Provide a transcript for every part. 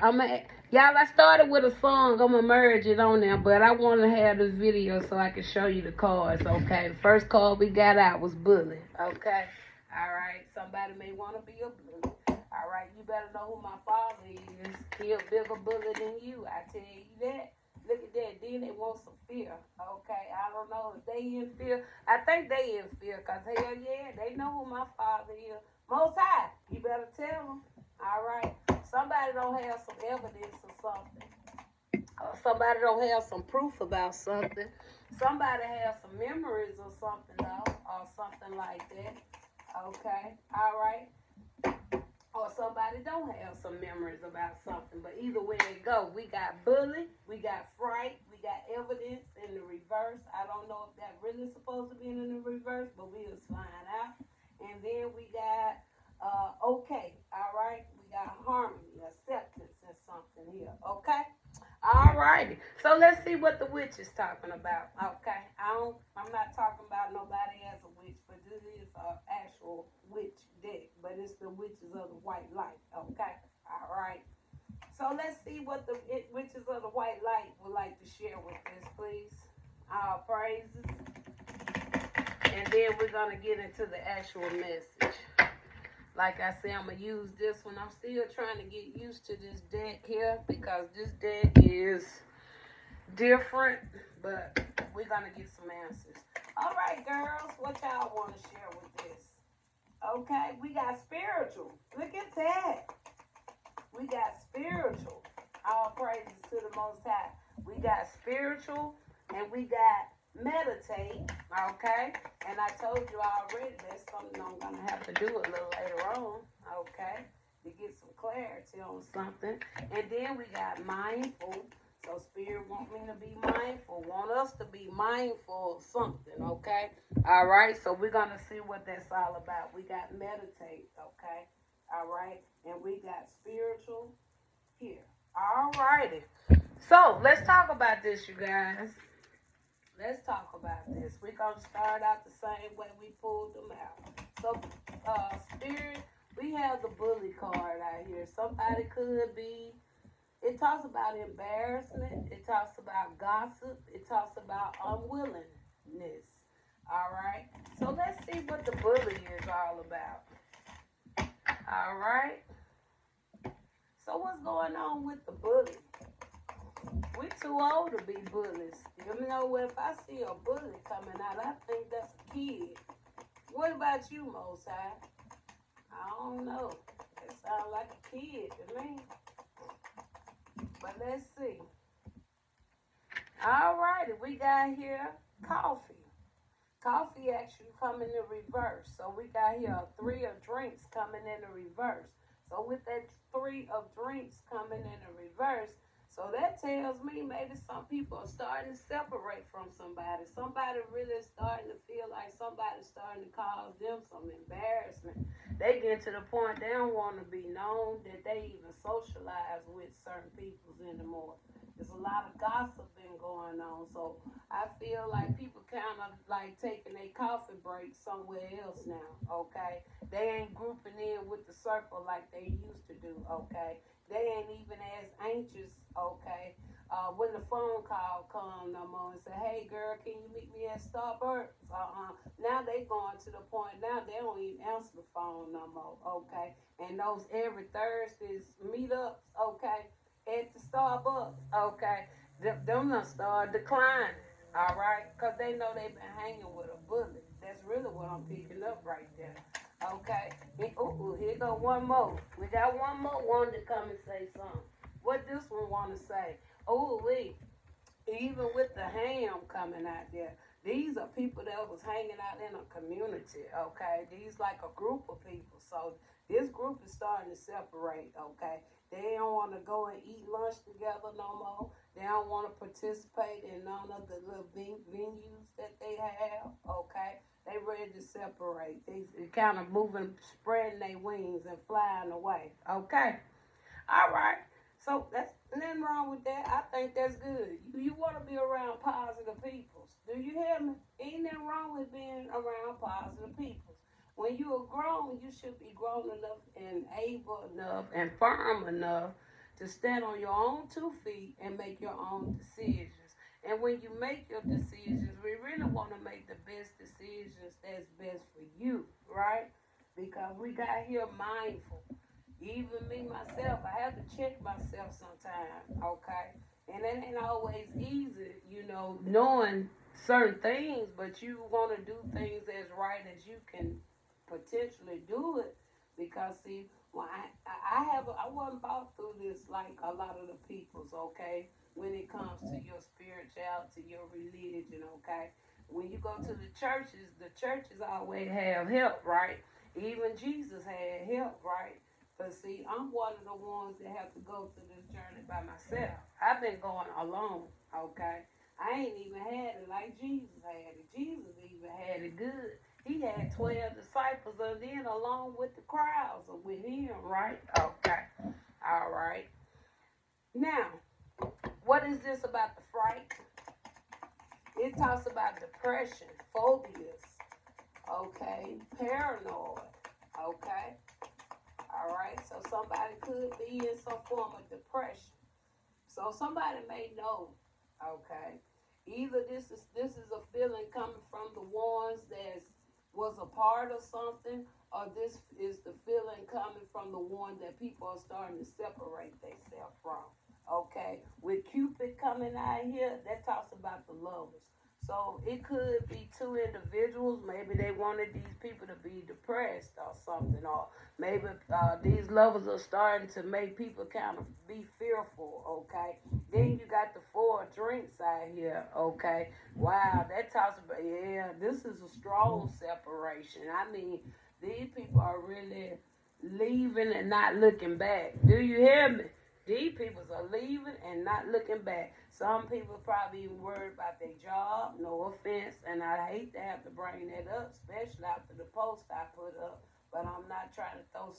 Y'all, I started with a song. I'm gonna merge it on there, but I want to have this video so I can show you the cards. Okay, the first card we got out was bully. Okay, all right. Somebody may want to be a bully. All right, you better know who my father is. He a bigger bully than you. I tell you that. Look at that. Then they want some fear. Okay, I don't know if they in fear. I think they in fear, cause hell yeah, they know who my father is. Most High, you better tell them. All right. Somebody don't have some evidence or something. Or somebody don't have some proof about something. Somebody has some memories or something though, or something like that. Okay. All right. Or somebody don't have some memories about something. But either way it go, we got bully, we got fright, we got evidence in the reverse. I don't know if that really supposed to be in the reverse, but we'll find out. And then we got okay, all right. We got harmony, acceptance, and something here. Okay. All righty. So let's see what the witch is talking about. Okay. I'm not talking about nobody as a witch, but this is an actual witch deck. But it's the witches of the white light. Okay. All right. So let's see what the witches of the white light would like to share with us, please. Our praises. And then we're gonna get into the actual message. Like I said, I'm going to use this one. I'm still trying to get used to this deck here because this deck is different, but we're going to get some answers. All right, girls, what y'all want to share with this? Okay, we got spiritual. Look at that. We got spiritual. All praises to the Most High. We got spiritual and we got meditate, okay? And I told you already that's something I'm going to have to do a little later on, okay, to get some clarity on something. And then we got mindful. So Spirit want me to be mindful, want us to be mindful of something, okay? All right, so we're going to see what that's all about. We got meditate, okay? All right, and we got spiritual here. All righty. So let's talk about this, you guys. Let's talk about this. We're going to start out the same way we pulled them out. So, Spirit, we have the bully card out here. Somebody could be, it talks about embarrassment. It talks about gossip. It talks about unwillingness. All right? So, let's see what the bully is all about. All right? So, what's going on with the bully? We're too old to be bullies. You know, if I see a bully coming out, I think that's a kid. What about you, Most High? I don't know. It sounds like a kid to me. But let's see. All righty, we got here coffee. Coffee actually coming in reverse. So we got here a 3 of drinks coming in the reverse. So with that 3 of drinks coming in the reverse, so that tells me maybe some people are starting to separate from somebody. Somebody really starting to feel like somebody's starting to cause them some embarrassment. They get to the point they don't want to be known that they even socialize with certain people anymore. There's a lot of gossiping going on. So I feel like people kind of like taking a coffee break somewhere else now, okay? They ain't grouping in with the circle like they used to do, okay? They ain't even as anxious, okay, when the phone call come no more and say, hey, girl, can you meet me at Starbucks? Now they going to the point now they don't even answer the phone no more, okay? And those every Thursdays meetups, okay, at the Starbucks, okay, them done start declining, all right? Because they know they've been hanging with a bully. That's really what I'm picking up right there. Okay. Ooh, here go one more. We got one more one to come and say something. What this one want to say? Oh, even with the ham coming out there, these are people that was hanging out in a community, okay? These like a group of people. So this group is starting to separate, okay? They don't want to go and eat lunch together no more. They don't want to participate in none of the little venues that they have, okay? They ready to separate. They kind of moving, spreading their wings and flying away. Okay. All right. So that's nothing wrong with that. I think that's good. You want to be around positive people. Do you hear me? Ain't nothing wrong with being around positive people. When you are grown, you should be grown enough and able enough and firm enough to stand on your own 2 feet and make your own decisions. And when you make your decisions, we really want to make the best decisions that's best for you, right? Because we got here mindful. Even me myself, I have to check myself sometimes, okay? And it ain't always easy, knowing certain things, but you want to do things as right as you can potentially do it. Because see, when I wasn't bought through this like a lot of the people's, okay? When it comes to your spirituality, your religion, okay? When you go to the churches always have help, right? Even Jesus had help, right? But see, I'm one of the ones that have to go through this journey by myself. I've been going alone, okay? I ain't even had it like Jesus had it. Jesus even had it good. He had 12 disciples and then along with the crowds or with him, right? Okay. All right. Now, what is this about the fright? It talks about depression, phobias, okay, paranoid, okay. All right, so somebody could be in some form of depression. So somebody may know, okay, either this is a feeling coming from the ones that was a part of something, or this is the feeling coming from the one that people are starting to separate themselves from. Okay, with Cupid coming out here, that talks about the lovers. So it could be two individuals. Maybe they wanted these people to be depressed or something, or maybe these lovers are starting to make people kind of be fearful, okay? Then you got the 4 drinks out here, okay? Wow, that talks about, yeah, this is a strong separation. I mean, these people are really leaving and not looking back. Do you hear me? These people are leaving and not looking back. Some people probably even worried about their job, no offense, and I hate to have to bring that up, especially after the post I put up. But I'm not trying to throw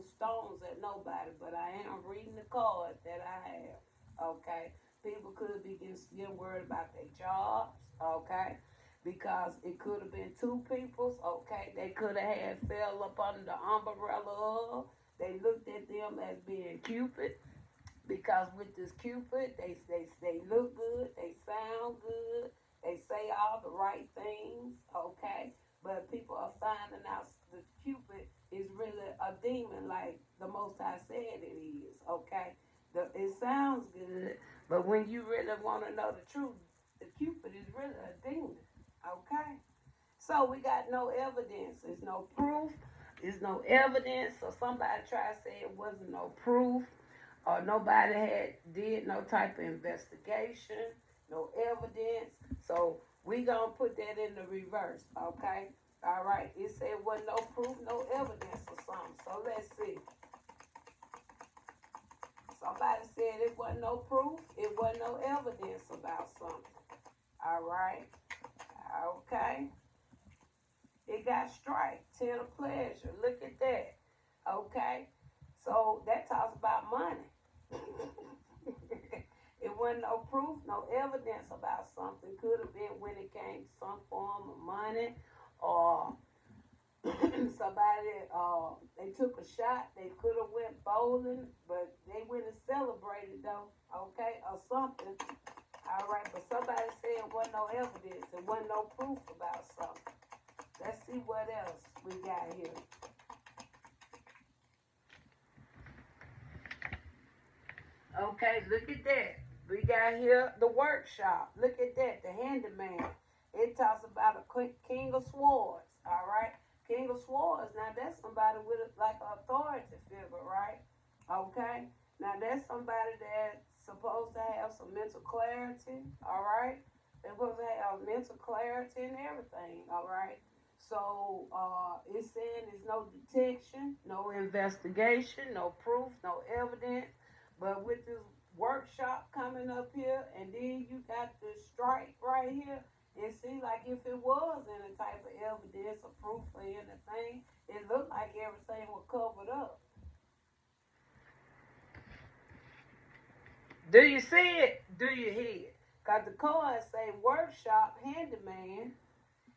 stones at nobody, but I am reading the card that I have. Okay, people could be getting worried about their jobs. Okay, because it could have been 2 people's. Okay, they could have had fell up under the umbrella of. They looked at them as being Cupid. Because with this Cupid, they look good, they sound good, they say all the right things, okay? But people are finding out the Cupid is really a demon, like the Most High said it is, okay? It sounds good, but when you really want to know the truth, the Cupid is really a demon, okay? So we got no evidence. There's no proof. There's no evidence. So somebody tried to say it wasn't no proof, or nobody did no type of investigation, no evidence. So we gonna put that in the reverse, okay? All right. It said wasn't no proof, no evidence or something. So let's see. Somebody said it wasn't no proof, it wasn't no evidence about something. All right. Okay. It got strike, 10 of pleasure. Look at that. Okay. So that talks about money. It wasn't no proof, no evidence about something. Could have been when it came to some form of money, or somebody they took a shot. They could have went bowling, but they went and celebrated though. Okay, or something. All right, but somebody said it wasn't no evidence. It wasn't no proof about something. Let's see what else we got here. Okay, look at that. We got here the workshop. Look at that, the handyman. It talks about a king of swords. All right, king of swords. Now that's somebody with like an authority figure, right? Okay. Now that's somebody that's supposed to have some mental clarity. All right. They're supposed to have mental clarity and everything. All right. So it's saying there's no detection, no investigation, no proof, no evidence. But with this workshop coming up here, and then you got this strike right here, it seems like if it was any type of evidence or proof or anything, it looked like everything was covered up. Do you see it? Do you hear it? Because the cards say workshop, handyman,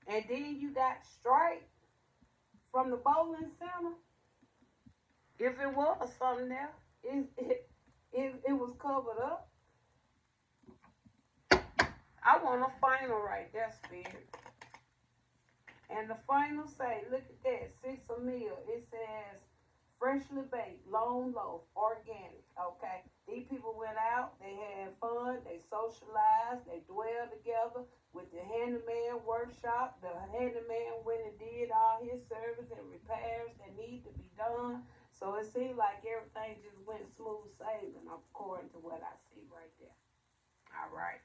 and then you got strike from the bowling center. If it was something there, It was covered up. I want a final right there, Spirit. And the final say, look at that, 6 a meal. It says freshly baked, long loaf, organic. Okay. These people went out, they had fun, they socialized, they dwelled together with the handyman workshop. The handyman went and did all his service and repairs that need to be done. So it seemed like everything just went smooth sailing according to what I see right there. All right.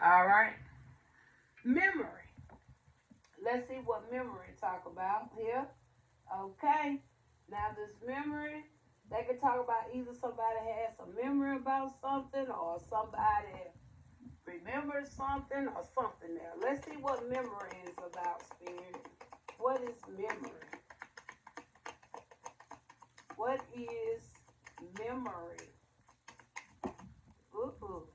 All right. Memory. Let's see what memory talk about here. Okay. Now this memory, they can talk about either somebody has a memory about something or somebody remembers something or something there. Let's see what memory is about, Spirit. What is memory? What is memory? Ooh.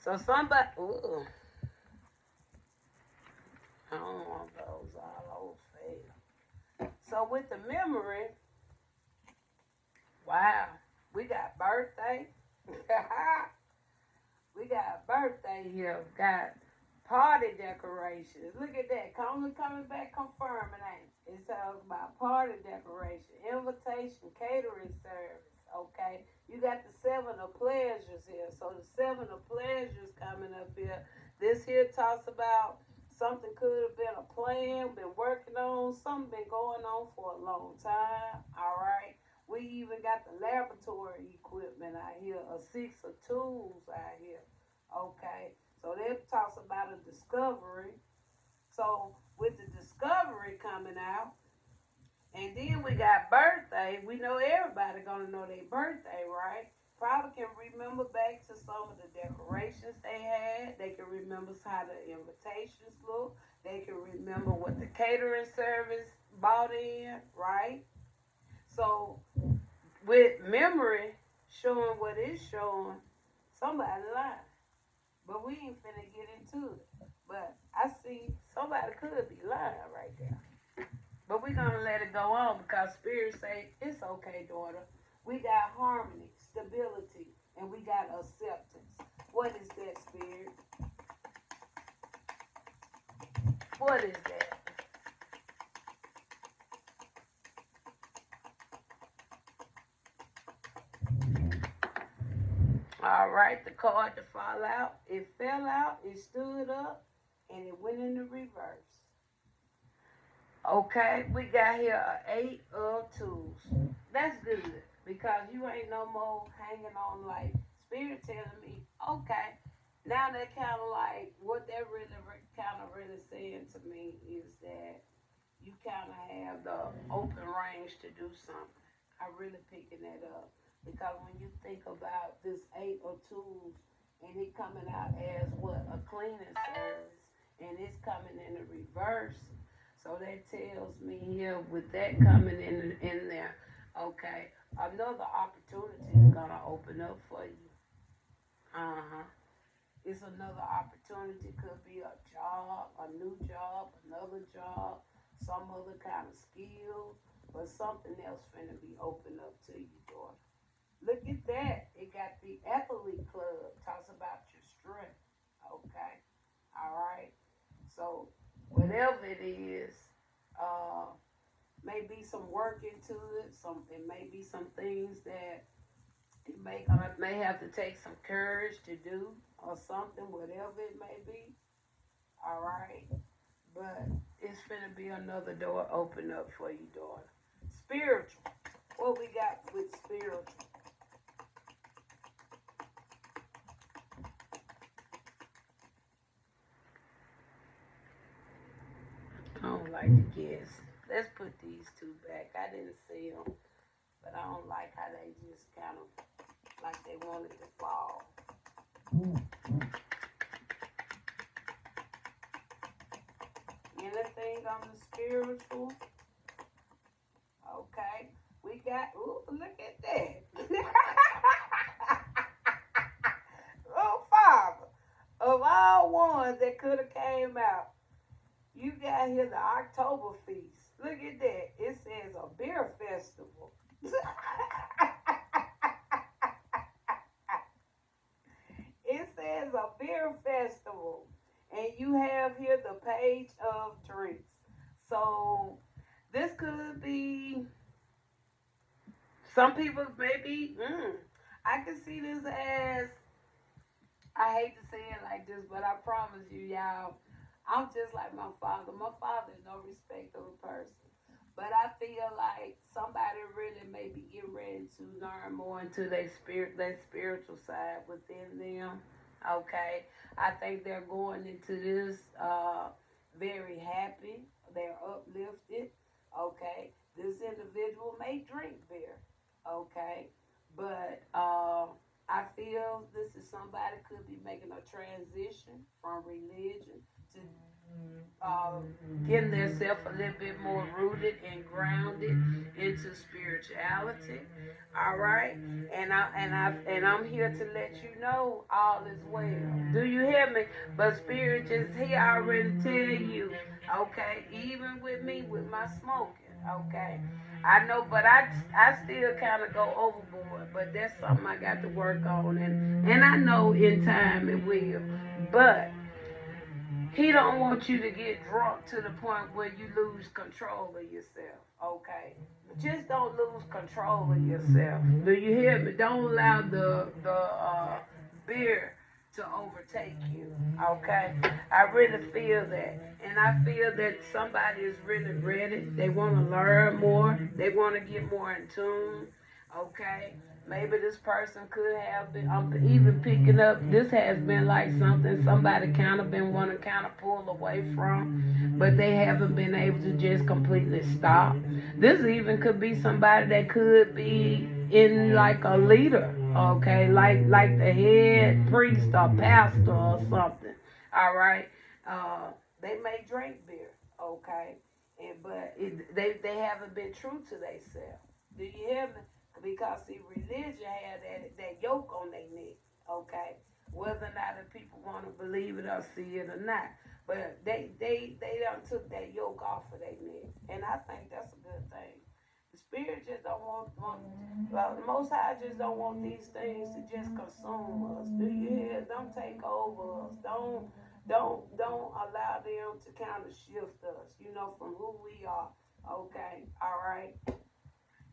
So somebody, ooh. I don't want those all over fail. So with the memory, wow, we got birthday. We got birthday here. Got party decorations. Look at that. Coming back confirming, ain't it? It talks about party decoration, invitation, catering service. Okay. You got the 7 of pleasures here. So the 7 of pleasures coming up here. This here talks about something could have been a plan, been working on, something been going on for a long time. All right. We even got the laboratory equipment out here, a 6 of tools out here. Okay. So that talks about a discovery. So with the discovery coming out, and then we got birthday. We know everybody gonna know their birthday, right? Probably can remember back to some of the decorations they had. They can remember how the invitations look. They can remember what the catering service bought in, right? So with memory showing what it's showing, somebody lied. But we ain't finna get into it. But I see somebody could be lying right there. But we're gonna let it go on because Spirit say it's okay, daughter. We got harmony, stability, and we got acceptance. What is that, Spirit? What is that? All right, the card to fall out. It fell out, it stood up, and it went in the reverse. Okay, we got here an 8 of tools. That's good because you ain't no more hanging on like Spirit telling me, okay. Now that kind of like what they're really saying to me is that you kind of have the open range to do something. I'm really picking that up because when you think about this 8 of tools and it coming out as what a cleaning service and it's coming in the reverse, so that tells me here with that coming in there, okay, another opportunity is gonna open up for you. It's another opportunity. Could be a job, a new job, another job, some other kind of skill, but something else finna be opened up to you, daughter. Look at that. It got the athlete club. Talks about your strength. Okay. All right. So whatever it is, uh, may be some work into it. It may be some things that it may have to take some courage to do or something, whatever it may be. All right. But it's gonna be another door open up for you, daughter. Spiritual. What we got with spiritual? I don't like to guess. Let's put these two back. I didn't see them, but I don't like how they just kind of like they wanted to fall. Anything on the spiritual? Okay. We got, ooh, look at that. Oh, Father, of all ones that could have came out, you got here the October feast. Look at that. It says a beer festival. It says a beer festival. And you have here the page of drinks. So this could be, some people maybe, I can see this as, I hate to say it like this, but I promise you, y'all, I'm just like my father. My father is no respect of a person. But I feel like somebody really may be getting ready to learn more into their spiritual side within them. Okay. I think they're going into this very happy. They're uplifted. Okay. This individual may drink beer. Okay. But I feel this is somebody could be making a transition from religion to uh, getting themselves a little bit more rooted and grounded into spirituality. All right, and I'm here to let you know all is well. Do you hear me? But spirit just here already tell you, okay. Even with me with my smoking, okay. I know, but I still kind of go overboard. But that's something I got to work on, and I know in time it will. But he don't want you to get drunk to the point where you lose control of yourself. Okay, just don't lose control of yourself. Do you hear me? Don't allow the beer to overtake you. Okay, I really feel that, and I feel that somebody is really ready. They want to learn more. They want to get more in tune. Okay, maybe this person could have been, I'm even picking up, this has been like something somebody kind of been wanting to kind of pull away from, but they haven't been able to just completely stop. This even could be somebody that could be in like a leader, okay, like the head priest or pastor or something. All right, uh, they may drink beer, okay, but they haven't been true to themselves. Do you hear me? Because see, religion had that yoke on their neck, okay? Whether or not the people want to believe it or see it or not. But they done took that yoke off of their neck. And I think that's a good thing. The spirit just don't want well, the most high just don't want these things to just consume us. Do you hear? Don't take over us. Don't allow them to kind of shift us, from who we are. Okay, all right.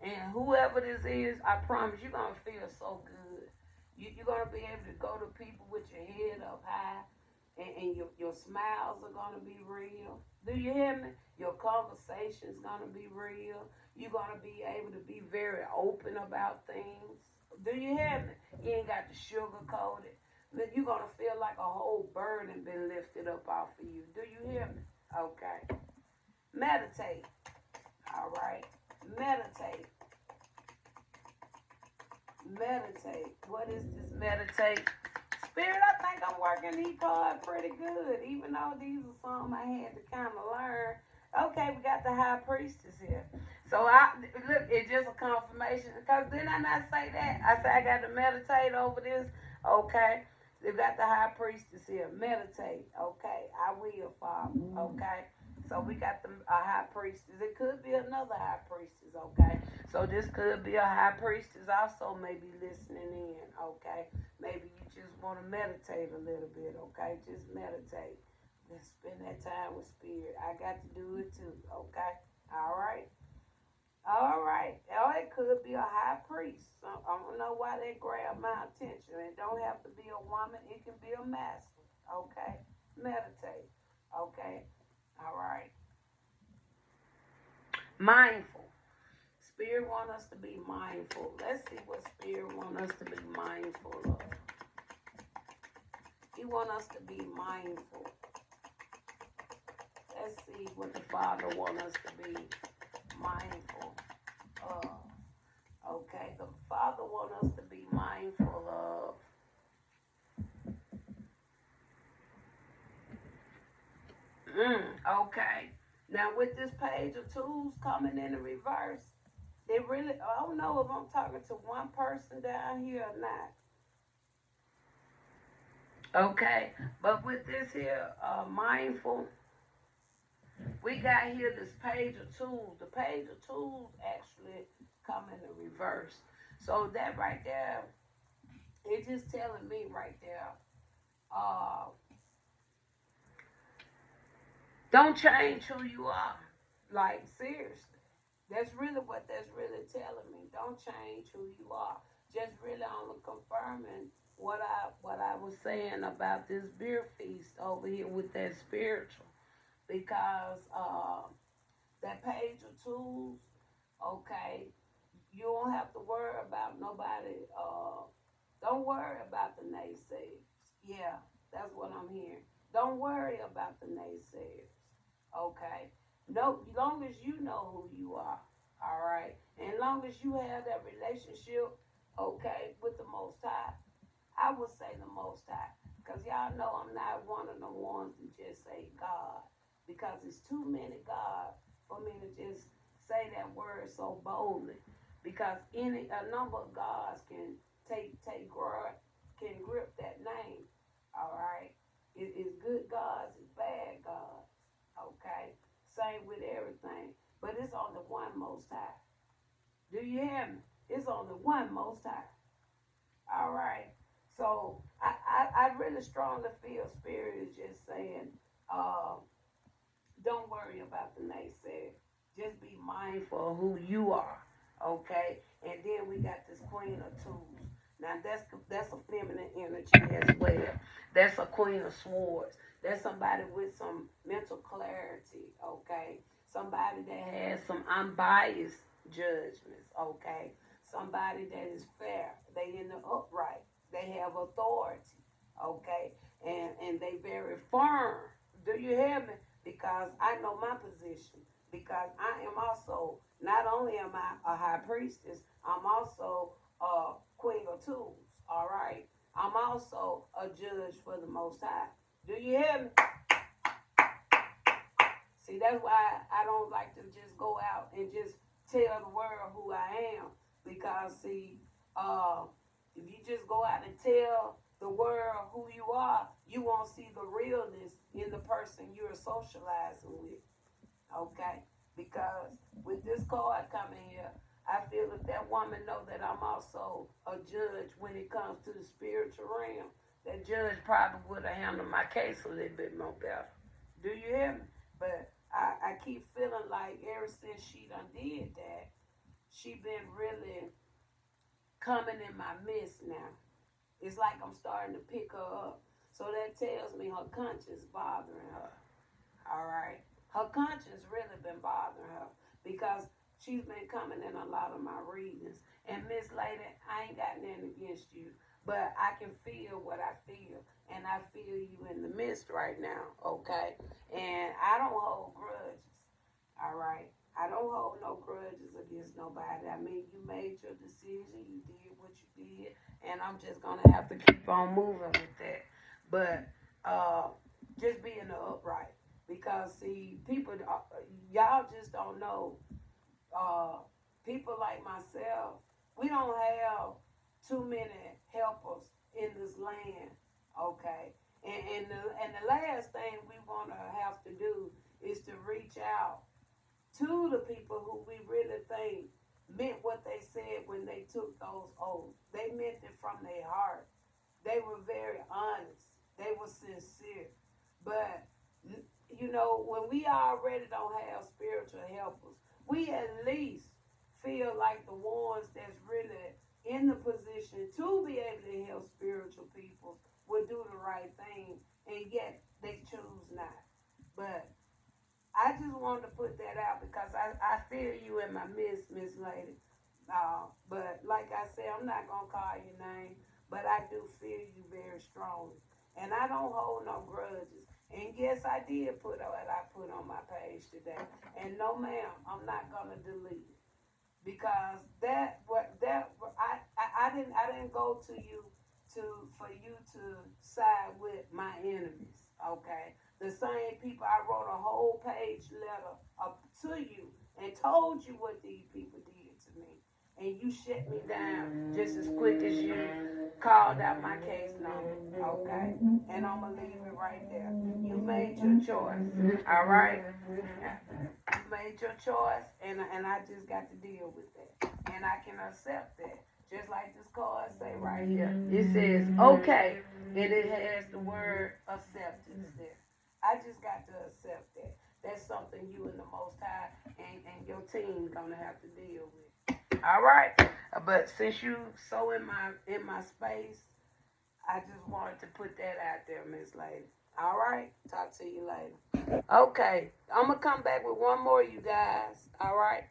And whoever this is, I promise you're going to feel so good. You're going to be able to go to people with your head up high, and your smiles are going to be real. Do you hear me? Your conversation's going to be real. You're going to be able to be very open about things. Do you hear me? You ain't got to sugarcoat it. You're going to feel like a whole burden been lifted up off of you. Do you hear me? Okay. Meditate. All right. Meditate. Meditate. What is this meditate? Spirit, I think I'm working these cards pretty good, even though these are some I had to kind of learn. Okay, we got the high priestess here. So look, it's just a confirmation. Because didn't I not say that? I said I got to meditate over this. Okay. We got the high priestess here. Meditate. Okay. I will, Father. Okay. So we got a high priestess. It could be another high priestess, okay? So this could be a high priestess also maybe listening in, okay? Maybe you just want to meditate a little bit, okay? Just meditate. Just spend that time with spirit. I got to do it too, okay? All right? All right. Oh, it could be a high priest. So I don't know why they grab my attention. It don't have to be a woman. It can be a master, okay? Meditate, okay? All right. Mindful. Spirit want us to be mindful. Let's see what Spirit want us to be mindful of. He want us to be mindful. Let's see what the Father want us to be mindful of. Okay, the Father want us to be mindful of. Okay. Now with this page of tools coming in the reverse, they really, I don't know if I'm talking to one person down here or not. Okay. But with this here, mindful, We got here this page of tools. The page of tools actually come in the reverse. So that right there, it's just telling me right there, uh, don't change who you are. Like seriously. That's really what that's really telling me. Don't change who you are. Just really only confirming what I was saying about this beer feast over here with that spiritual. Because that page of tools, okay, you don't have to worry about nobody. Don't worry about the naysayers. Yeah, that's what I'm hearing. Don't worry about the naysayers. Okay. No, long as you know who you are. All right. And long as you have that relationship, okay, with the Most High, I would say the Most High. Because y'all know I'm not one of the ones to just say God. Because it's too many God for me to just say that word so boldly. Because a number of gods can can grip that name. All right. It's good gods, it's bad gods. Okay. Same with everything. But it's on the one Most High. Do you hear me? It's on the one Most High. All right. So I really strongly feel Spirit is just saying, uh, don't worry about the naysayer. Just be mindful of who you are. Okay. And then we got this Queen of Tools. Now that's a feminine energy as well. That's a Queen of Swords. That's somebody with some mental clarity. Okay. Somebody that has some unbiased judgments. Okay. Somebody that is fair. They in the upright. They have authority. Okay. And they very firm. Do you hear me? Because I know my position. Because I am also, not only am I a high priestess, I'm also a queen of tools. All right. I'm also a judge for the Most High. Do you hear me? See, that's why I don't like to just go out and just tell the world who I am. Because, see, uh, if you just go out and tell the world who you are, you won't see the realness in the person you're socializing with. Okay? Because with this card coming here, I feel if that woman know that I'm also a judge when it comes to the spiritual realm, that judge probably would have handled my case a little bit more better. Do you hear me? But I keep feeling like ever since she done did that, she been really coming in my midst now. It's like I'm starting to pick her up. So that tells me her conscience bothering her. All right. Her conscience really been bothering her because she's been coming in a lot of my readings. And Miss Lady, I ain't got nothing against you, but I can feel what I feel. And I feel you in the midst right now, okay? And I don't hold grudges, all right? I don't hold no grudges against nobody. I mean, you made your decision, you did what you did, and I'm just gonna have to keep on moving with that. But just being the upright, because see, people, y'all just don't know. Uh, People like myself, we don't have too many helpers in this land. Okay, and the last thing we want to have to do is to reach out to the people who we really think meant what they said when they took those oaths. They meant it from their heart. They were very honest. They were sincere. But when we already don't have spiritual helpers, we at least feel like the ones that's really in the position to be able to help spiritual people will do the right thing, and yet they choose not. But I just wanted to put that out because I feel you in my midst, Miss Lady. But like I said, I'm not gonna call your name, but I do feel you very strongly, and I don't hold no grudges. And yes, I did put what I put on my page today, and no, ma'am, I'm not gonna delete it because I didn't go to you to for you to side with my enemies. Okay, the same people I wrote a whole page letter up to you and told you what these people did to me, and you shut me down just as quick as you called out my case number, okay? And I'm going to leave it right there. You made your choice, all right? You made your choice, and I just got to deal with that. And I can accept that. Just like this card say right here. It says, okay, and it has the word acceptance there. I just got to accept that. That's something you and the Most High and your team gonna have to deal with. All right, but since you so in my space, I just wanted to put that out there, Miss Lady. All right, talk to you later. Okay, I'm gonna come back with one more, you guys. All right.